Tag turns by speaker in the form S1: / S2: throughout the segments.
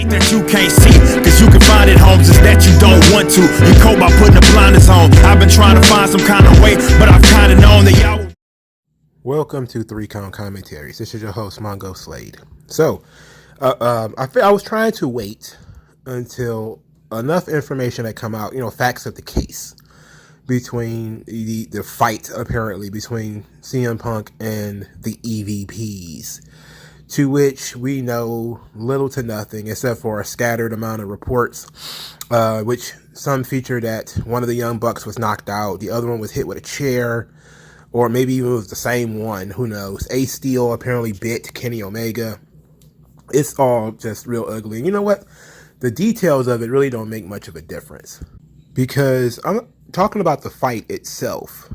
S1: ain't that you can't see, cause you can find it, homes, it's that you don't want to. You cope by putting the blinders on. I've been trying to find some kind of way, but I've kind of known that y'all.
S2: Welcome to 3 Count Commentaries. This is your host, MagMongoSlade. So, I was trying to wait until enough information had come out, facts of the case between the fight, apparently, between CM Punk and the EVPs, to which we know little to nothing except for a scattered amount of reports, which some feature that one of the Young Bucks was knocked out, the other one was hit with a chair, or maybe even it was the same one, who knows. Ace Steel apparently bit Kenny Omega. It's all just real ugly. And you know what? The details of it really don't make much of a difference, because I'm talking about the fight itself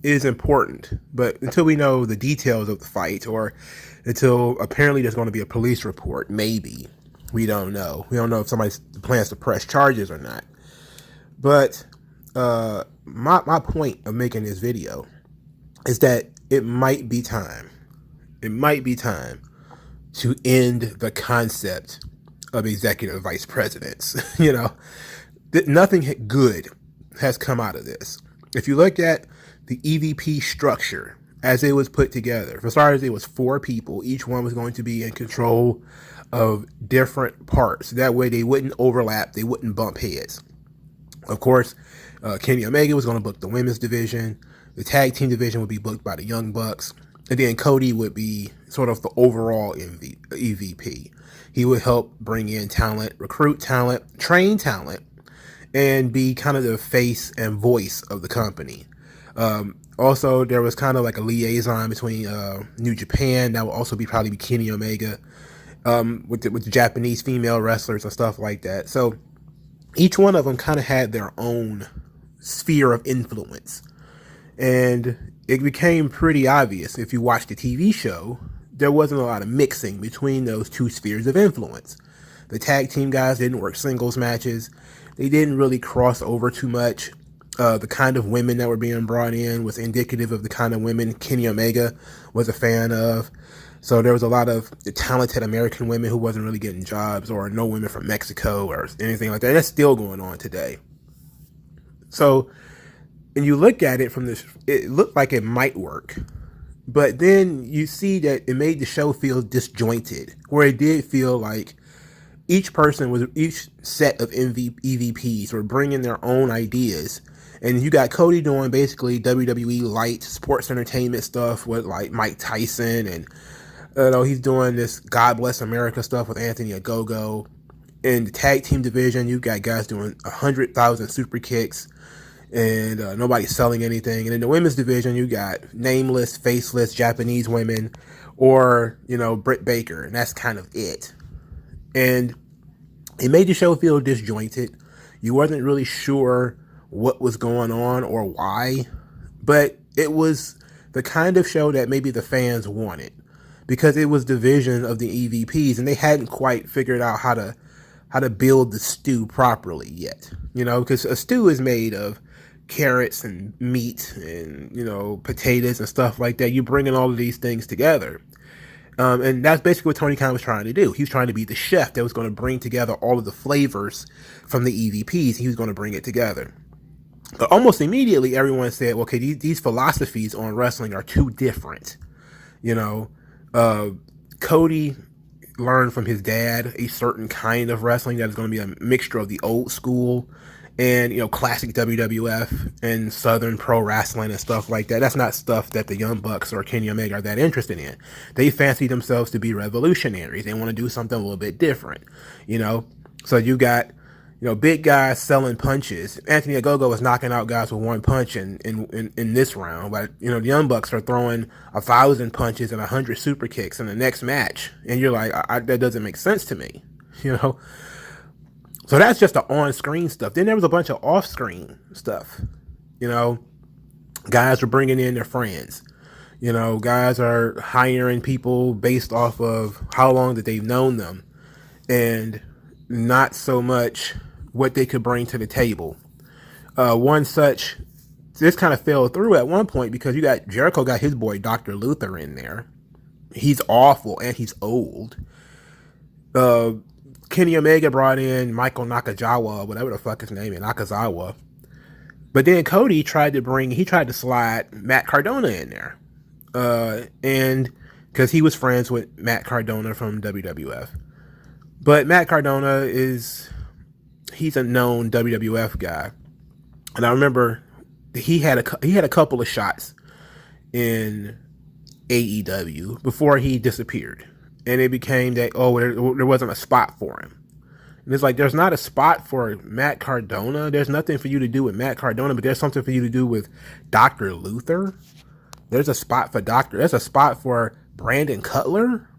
S2: is important, but until we know the details of the fight, or until apparently there's going to be a police report, maybe, we don't know. We don't know if somebody plans to press charges or not. But my point of making this video is that it might be time to end the concept of executive vice presidents. Nothing good has come out of this. If you look at the EVP structure as it was put together, for starters, it was 4 people. Each one was going to be in control of different parts. That way they wouldn't overlap, they wouldn't bump heads. Of course, Kenny Omega was going to book the women's division. The tag team division would be booked by the Young Bucks. And then Cody would be sort of the overall EVP. He would help bring in talent, recruit talent, train talent, and be kind of the face and voice of the company. Also, there was kind of like a liaison between New Japan. That would also probably be Kenny Omega, with the Japanese female wrestlers and stuff like that. So each one of them kind of had their own sphere of influence. And it became pretty obvious if you watched the TV show, there wasn't a lot of mixing between those 2 spheres of influence. The tag team guys didn't work singles matches. They didn't really cross over too much. The kind of women that were being brought in was indicative of the kind of women Kenny Omega was a fan of. So there was a lot of talented American women who wasn't really getting jobs, or no women from Mexico or anything like that. And that's still going on today. So, and you look at it from this, it looked like it might work, but then you see that it made the show feel disjointed, where it did feel like each set of EVPs were bringing their own ideas. And you got Cody doing basically WWE light sports entertainment stuff with like Mike Tyson, and he's doing this God Bless America stuff with Anthony Ogogo. In the tag team division, you got guys doing 100,000 super kicks, and nobody's selling anything. And in the women's division, you got nameless, faceless Japanese women, or Britt Baker, and that's kind of it. And it made the show feel disjointed. You wasn't really sure what was going on or why, but it was the kind of show that maybe the fans wanted, because it was the vision of the EVPs, and they hadn't quite figured out how to build the stew properly yet. Because a stew is made of carrots and meat and potatoes and stuff like that. You're bringing all of these things together. And that's basically what Tony Khan was trying to do. He was trying to be the chef that was going to bring together all of the flavors from the EVPs. He was going to bring it together. But almost immediately, everyone said, okay, these philosophies on wrestling are too different. Cody learned from his dad a certain kind of wrestling that is going to be a mixture of the old school and, classic WWF and Southern pro wrestling and stuff like that. That's not stuff that the Young Bucks or Kenny Omega are that interested in. They fancy themselves to be revolutionaries. They want to do something a little bit different, So you got, big guys selling punches. Anthony Ogogo was knocking out guys with one punch in this round. But, the Young Bucks are throwing 1,000 punches and 100 super kicks in the next match. And you're like, that doesn't make sense to me, So that's just the on-screen stuff. Then there was a bunch of off-screen stuff. Guys were bringing in their friends. Guys are hiring people based off of how long that they've known them, and not so much what they could bring to the table. One such, this kind of fell through at one point, because Jericho got his boy Dr. Luther in there. He's awful and he's old. Kenny Omega brought in Michael Nakazawa, whatever the fuck his name is, Nakazawa. But then Cody tried to slide Matt Cardona in there. And because he was friends with Matt Cardona from WWF. But Matt Cardona he's a known WWF guy. And I remember he had a couple of shots in AEW before he disappeared. And it became that, there wasn't a spot for him. And it's like, there's not a spot for Matt Cardona. There's nothing for you to do with Matt Cardona, but there's something for you to do with Dr. Luther. There's a spot for there's a spot for Brandon Cutler.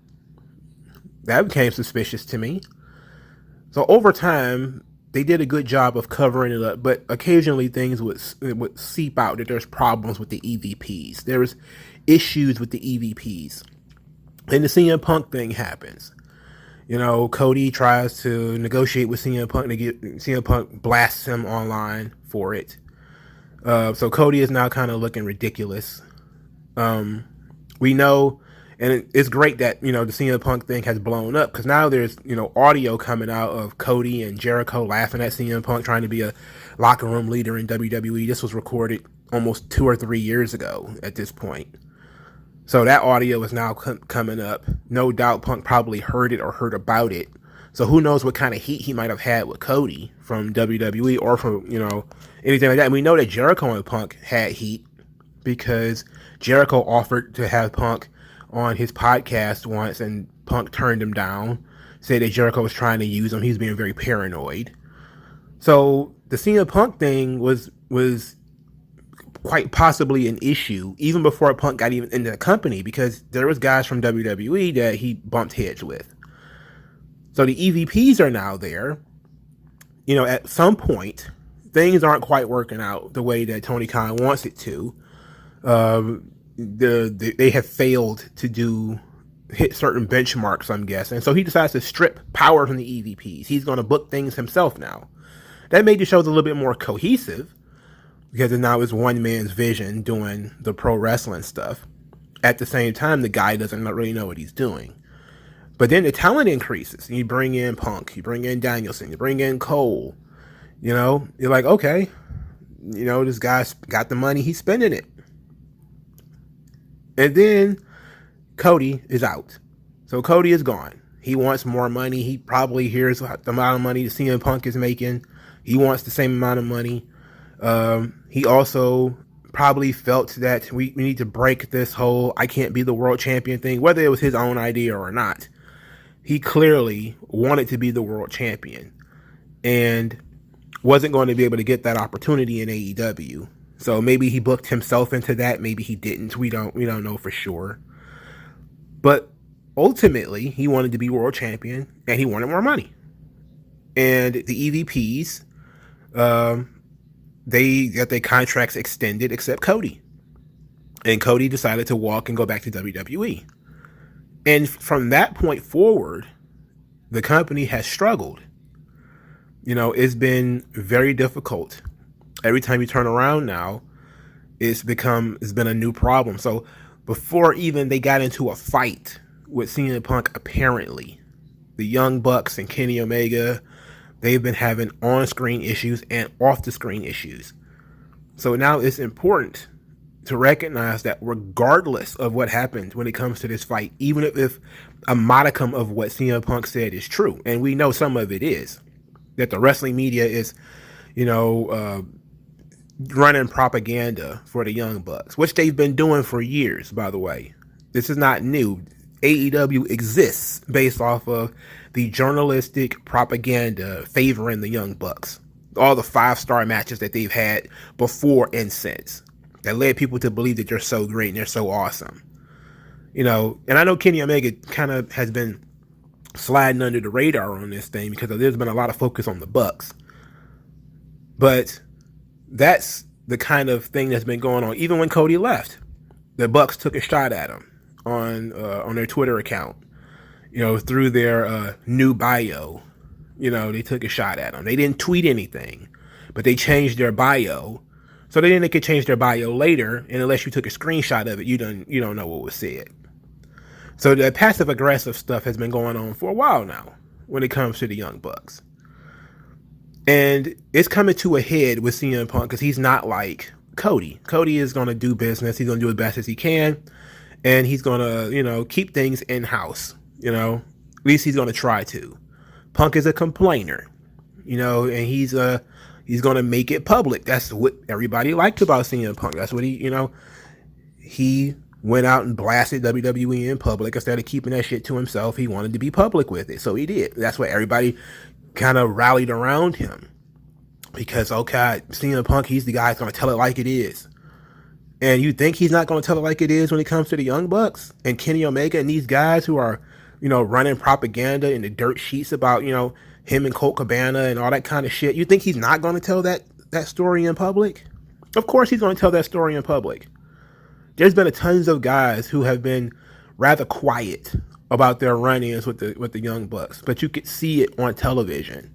S2: That became suspicious to me. So over time, they did a good job of covering it up, but occasionally things would seep out that there's problems with the EVPs. There was issues with the EVPs. And the CM Punk thing happens. Cody tries to negotiate with CM Punk to get CM Punk blasts him online for it. So Cody is now kind of looking ridiculous. We know, and it's great that, the CM Punk thing has blown up, because now there's, audio coming out of Cody and Jericho laughing at CM Punk trying to be a locker room leader in WWE. This was recorded almost 2 or 3 years ago at this point. So that audio is now coming up. No doubt Punk probably heard it or heard about it. So who knows what kind of heat he might have had with Cody from WWE or from, anything like that. And we know that Jericho and Punk had heat because Jericho offered to have Punk on his podcast once and Punk turned him down, said that Jericho was trying to use him. He was being very paranoid. So the CM Punk thing was quite possibly an issue even before Punk got even into the company, because there was guys from WWE that he bumped heads with. So the EVPs are now there. At some point, things aren't quite working out the way that Tony Khan wants it to. They have failed to hit certain benchmarks, I'm guessing. So he decides to strip power from the EVPs. He's going to book things himself now. That made the shows a little bit more cohesive, because now it's one man's vision doing the pro wrestling stuff. At the same time, the guy doesn't really know what he's doing. But then the talent increases. You bring in Punk, you bring in Danielson, you bring in Cole. You're like, okay, this guy's got the money, he's spending it. And then Cody is out. So Cody is gone. He wants more money. He probably hears the amount of money that CM Punk is making. He wants the same amount of money. He also probably felt that we need to break this whole I can't be the world champion thing, whether it was his own idea or not. He clearly wanted to be the world champion and wasn't going to be able to get that opportunity in AEW. So maybe he booked himself into that. Maybe he didn't. We don't know for sure. But ultimately, he wanted to be world champion and he wanted more money. And the EVPs, they got their contracts extended except Cody. And Cody decided to walk and go back to WWE. And from that point forward, the company has struggled. It's been very difficult. Every time you turn around now, it's been a new problem. So before even they got into a fight with CM Punk, apparently, the Young Bucks and Kenny Omega, they've been having on-screen issues and off-the-screen issues. So now it's important to recognize that regardless of what happened when it comes to this fight, even if a modicum of what CM Punk said is true, and we know some of it is, that the wrestling media is, running propaganda for the Young Bucks, which they've been doing for years, by the way. This is not new. AEW exists based off of the journalistic propaganda favoring the Young Bucks. All the 5-star matches that they've had before and since that led people to believe that they're so great and they're so awesome. And I know Kenny Omega kind of has been sliding under the radar on this thing because there's been a lot of focus on the Bucks. But that's the kind of thing that's been going on. Even when Cody left, the Bucks took a shot at him on their Twitter account, through their new bio. They took a shot at him. They didn't tweet anything, but they changed their bio. So they could change their bio later, and unless you took a screenshot of it, you don't know what was said. So the passive aggressive stuff has been going on for a while now. when it comes to the Young Bucks. And it's coming to a head with CM Punk because he's not like Cody. Cody is going to do business. He's going to do as best as he can. And he's going to, keep things in-house. At least he's going to try to. Punk is a complainer, and he's going to make it public. That's what everybody liked about CM Punk. That's what he went out and blasted WWE in public instead of keeping that shit to himself. He wanted to be public with it. So he did. That's what everybody kind of rallied around him because, oh God, CM Punk, he's the guy who's going to tell it like it is. And you think he's not going to tell it like it is when it comes to the Young Bucks and Kenny Omega and these guys who are, running propaganda in the dirt sheets about, him and Colt Cabana and all that kind of shit. You think he's not going to tell that story in public? Of course he's going to tell that story in public. There's been tons of guys who have been rather quiet about their run-ins with the Young Bucks, but you could see it on television.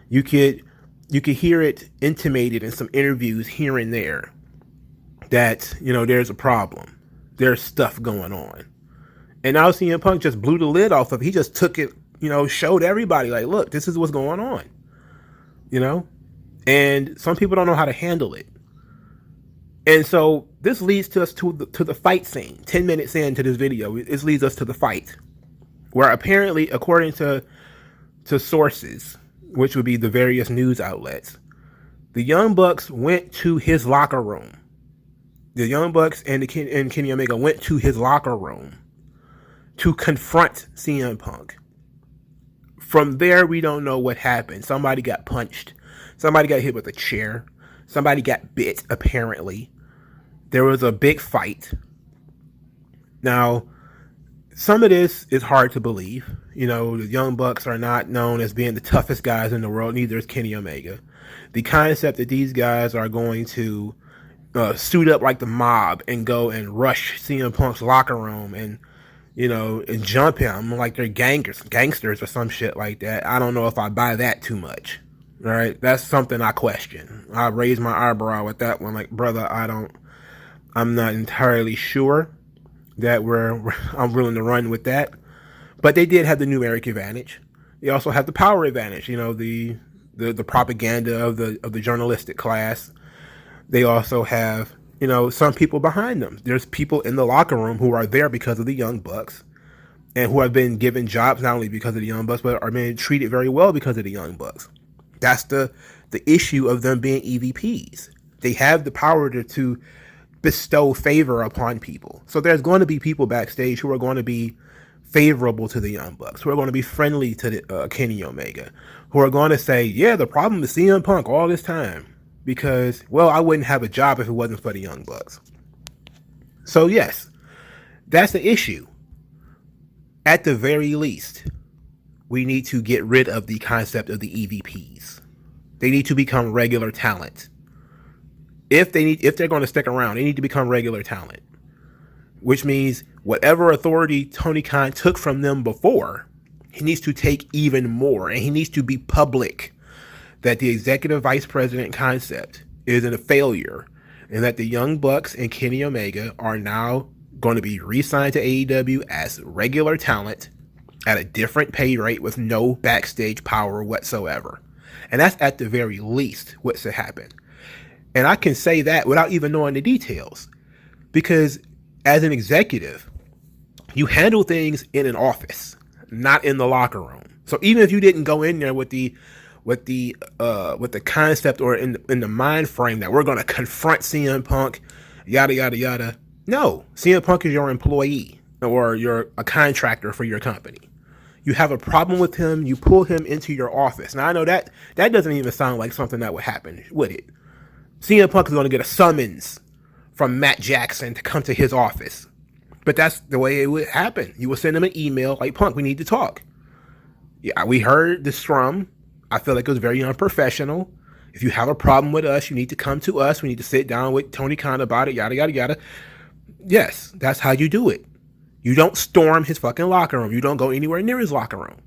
S2: You could hear it intimated in some interviews here and there that, there's a problem. There's stuff going on. And now CM Punk just blew the lid off of it. He just took it, showed everybody like, look, this is what's going on. And some people don't know how to handle it. And so this leads to us to the fight scene. 10 minutes into this video, this leads us to the fight, where apparently, according to sources, which would be the various news outlets, the Young Bucks went to his locker room. The Young Bucks and Kenny Omega went to his locker room to confront CM Punk. From there, we don't know what happened. Somebody got punched. Somebody got hit with a chair. Somebody got bit, apparently. There was a big fight. Now, some of this is hard to believe. The Young Bucks are not known as being the toughest guys in the world. Neither is Kenny Omega. The concept that these guys are going to suit up like the mob and go and rush CM Punk's locker room and jump him like they're gangsters or some shit like that. I don't know if I buy that too much. All right, that's something I question. I raise my eyebrow at that one. Like, brother, I'm not entirely sure that I'm willing to run with that. But they did have the numeric advantage. They also have the power advantage. The propaganda of the journalistic class. They also have some people behind them. There's people in the locker room who are there because of the Young Bucks and who have been given jobs not only because of the Young Bucks, but are being treated very well because of the Young Bucks. That's the issue of them being EVPs. They have the power to bestow favor upon people. So there's going to be people backstage who are going to be favorable to the Young Bucks, who are going to be friendly to Kenny Omega, who are going to say, yeah, the problem is CM Punk all this time. Because, well, I wouldn't have a job if it wasn't for the Young Bucks. So, yes, that's the issue. At the very least, we need to get rid of the concept of the EVPs. They need to become regular talent. If they're going to stick around, they need to become regular talent. Which means whatever authority Tony Khan took from them before, he needs to take even more. And he needs to be public that the executive vice president concept is a failure and that the Young Bucks and Kenny Omega are now going to be re-signed to AEW as regular talent at a different pay rate with no backstage power whatsoever. And that's at the very least what should happen. And I can say that without even knowing the details, because as an executive, you handle things in an office, not in the locker room. So even if you didn't go in there with the concept or in the mind frame that we're going to confront CM Punk, yada yada yada. No, CM Punk is your employee or you're a contractor for your company. You have a problem with him, you pull him into your office. Now I know that doesn't even sound like something that would happen, would it? CM Punk is going to get a summons from Matt Jackson to come to his office, but that's the way it would happen. You would send him an email like, Punk, we need to talk. Yeah, we heard the scrum. I feel like it was very unprofessional. If you have a problem with us, you need to come to us. We need to sit down with Tony Khan about it, yada, yada, yada. Yes, that's how you do it. You don't storm his fucking locker room. You don't go anywhere near his locker room.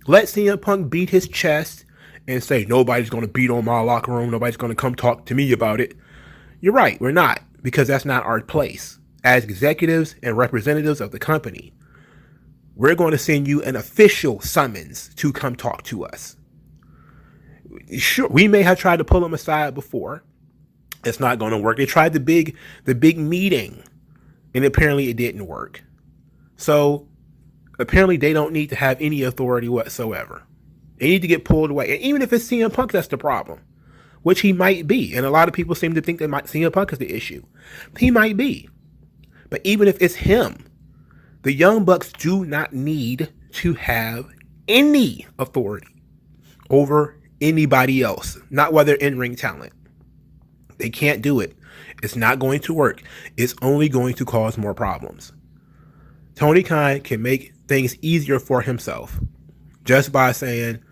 S2: Let CM Punk beat his chest and say, nobody's going to beat on my locker room. Nobody's going to come talk to me about it. You're right. We're not, because that's not our place. As executives and representatives of the company, We're going to send you an official summons to come talk to us. Sure, we may have tried to pull them aside before. It's not going to work. They tried the big meeting, and apparently it didn't work. So apparently they don't need to have any authority whatsoever. They need to get pulled away. And even if it's CM Punk that's the problem, which he might be, and a lot of people seem to think that CM Punk is the issue. He might be. But even if it's him, the Young Bucks do not need to have any authority over anybody else, not whether in-ring talent. They can't do it. It's not going to work. It's only going to cause more problems. Tony Khan can make things easier for himself just by saying,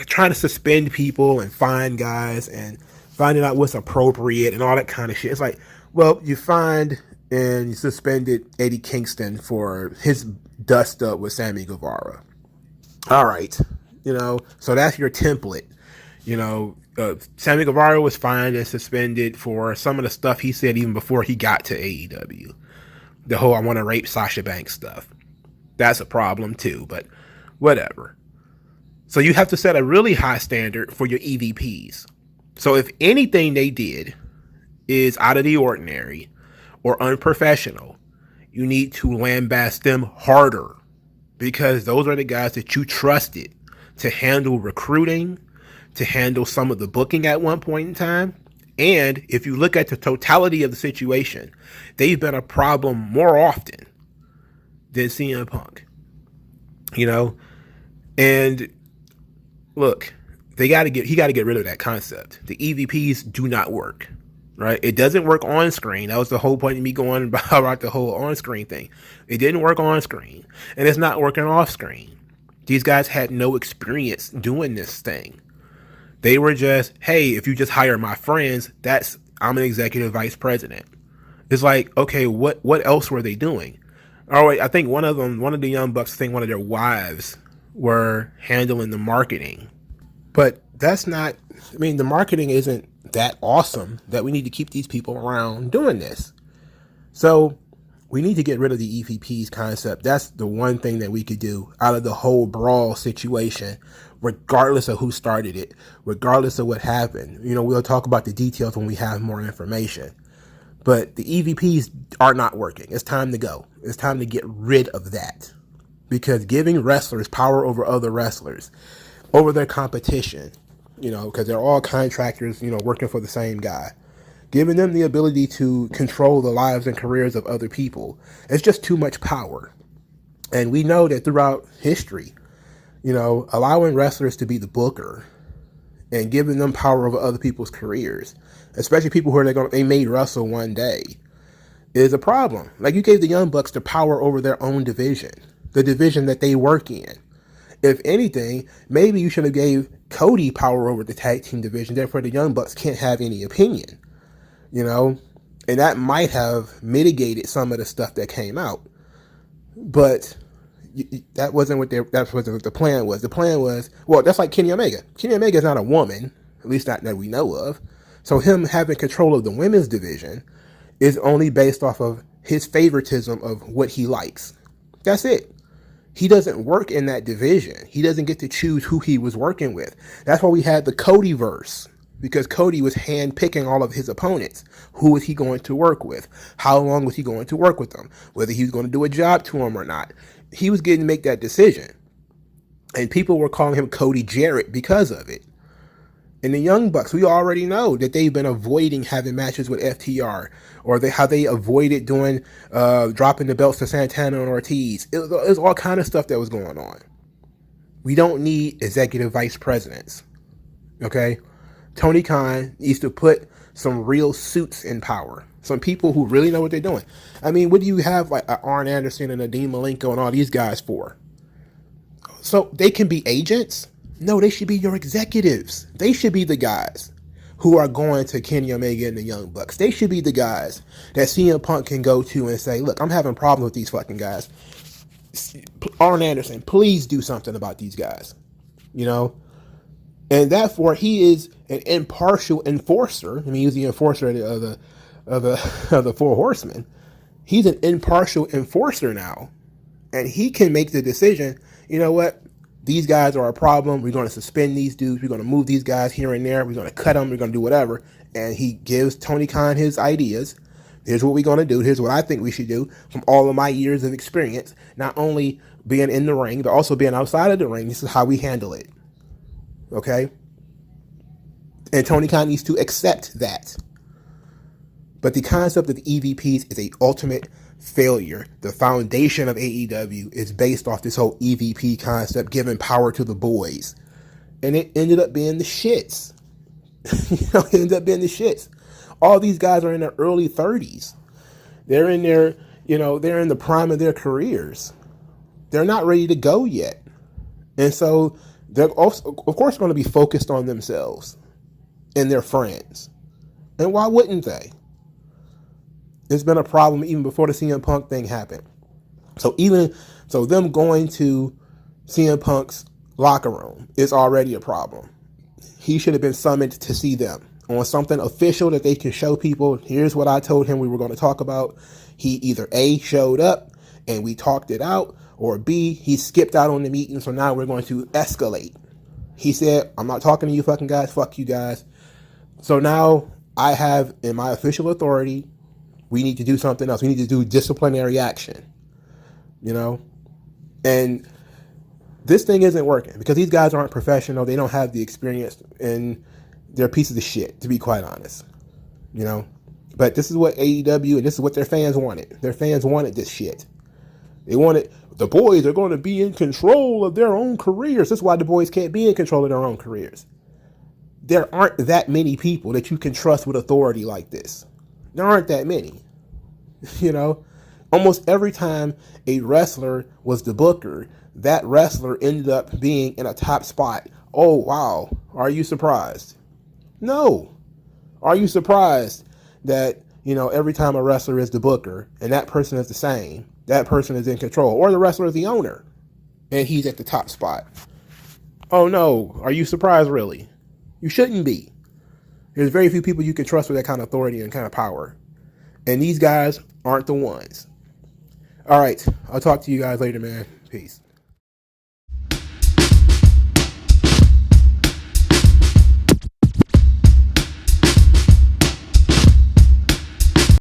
S2: trying to suspend people and fine guys and finding out what's appropriate and all that kind of shit. It's like, well, you fined and you suspended Eddie Kingston for his dust up with Sammy Guevara. All right. So that's your template. Sammy Guevara was fined and suspended for some of the stuff he said even before he got to AEW. The whole I want to rape Sasha Banks stuff. That's a problem too, but whatever. So you have to set a really high standard for your EVPs. So if anything they did is out of the ordinary or unprofessional, you need to lambast them harder, because those are the guys that you trusted to handle recruiting, to handle some of the booking at one point in time. And if you look at the totality of the situation, they've been a problem more often than CM Punk. And look, he got to get rid of that concept. The EVPs do not work, right? It doesn't work on screen. That was the whole point of me going about the whole on screen thing. It didn't work on screen, and it's not working off screen. These guys had no experience doing this thing. They were just, hey, if you just hire my friends, I'm an executive vice president. It's like, okay, what else were they doing? All right, I think one of the Young Bucks, one of their wives were handling the marketing. But that's not, the marketing isn't that awesome that we need to keep these people around doing this. So we need to get rid of the EVPs concept. That's the one thing that we could do out of the whole brawl situation, regardless of who started it, regardless of what happened. We'll talk about the details when we have more information. But the EVPs are not working. It's time to go. It's time to get rid of that. Because giving wrestlers power over other wrestlers, over their competition, because they're all contractors, working for the same guy, giving them the ability to control the lives and careers of other people, it's just too much power. And we know that throughout history, allowing wrestlers to be the booker and giving them power over other people's careers, especially people who they may wrestle one day, is a problem. Like, you gave the Young Bucks the power over their own division, the division that they work in. If anything, maybe you should have gave Cody power over the tag team division. Therefore, the Young Bucks can't have any opinion, and that might have mitigated some of the stuff that came out. But that wasn't what the plan was. The plan was, well, that's like Kenny Omega. Kenny Omega is not a woman, at least not that we know of. So him having control of the women's division is only based off of his favoritism of what he likes. That's it. He doesn't work in that division. He doesn't get to choose who he was working with. That's why we had the Codyverse, because Cody was handpicking all of his opponents. Who was he going to work with? How long was he going to work with them? Whether he was going to do a job to him or not. He was getting to make that decision. And people were calling him Cody Jarrett because of it. And the Young Bucks, we already know that they've been avoiding having matches with FTR, or how they avoided doing dropping the belts to Santana and Ortiz. It was all kind of stuff that was going on. We don't need executive vice presidents. Okay? Tony Khan needs to put some real suits in power. Some people who really know what they're doing. What do you have like Arn Anderson and Nadeem Malenko and all these guys for? So they can be agents? No, they should be your executives. They should be the guys who are going to Kenny Omega and the Young Bucks. They should be the guys that CM Punk can go to and say, look, I'm having problems with these fucking guys. Arn Anderson, please do something about these guys. And therefore, he is an impartial enforcer. He's the enforcer of the Four Horsemen. He's an impartial enforcer now And he can make the decision, you know what? These guys are a problem. We're going to suspend these dudes. We're going to move these guys here and there. We're going to cut them. We're going to do whatever. And he gives Tony Khan his ideas. Here's what we're going to do. Here's what I think we should do from all of my years of experience, not only being in the ring, but also being outside of the ring. This is how we handle it. Okay? And Tony Khan needs to accept that. But the concept of the EVPs is a ultimate failure. The foundation of AEW is based off this whole EVP concept, giving power to the boys. And it ended up being the shits. It ended up being the shits. All these guys are in their early 30s. They're in their, they're in the prime of their careers. They're not ready to go yet. And so they're also, of course, going to be focused on themselves and their friends. And why wouldn't they? It's been a problem even before the CM Punk thing happened. So them going to CM Punk's locker room is already a problem. He should have been summoned to see them on something official that they can show people. Here's what I told him we were going to talk about. He either A, showed up and we talked it out, or B, he skipped out on the meeting, so now we're going to escalate. He said, I'm not talking to you fucking guys, fuck you guys. So now I have, in my official authority, we need to do something else. We need to do disciplinary action, And this thing isn't working because these guys aren't professional. They don't have the experience, and they're pieces of shit, to be quite honest, But this is what AEW and this is what their fans wanted. Their fans wanted this shit. They wanted, the boys are going to be in control of their own careers. That's why the boys can't be in control of their own careers. There aren't that many people that you can trust with authority like this. There aren't that many, Almost every time a wrestler was the booker, that wrestler ended up being in a top spot. Oh, wow. Are you surprised? No. Are you surprised that, every time a wrestler is the booker and that person is the same, that person is in control, or the wrestler is the owner and he's at the top spot? Oh, no. Are you surprised, really? You shouldn't be. There's very few people you can trust with that kind of authority and kind of power. And these guys aren't the ones. All right. I'll talk to you guys later, man. Peace.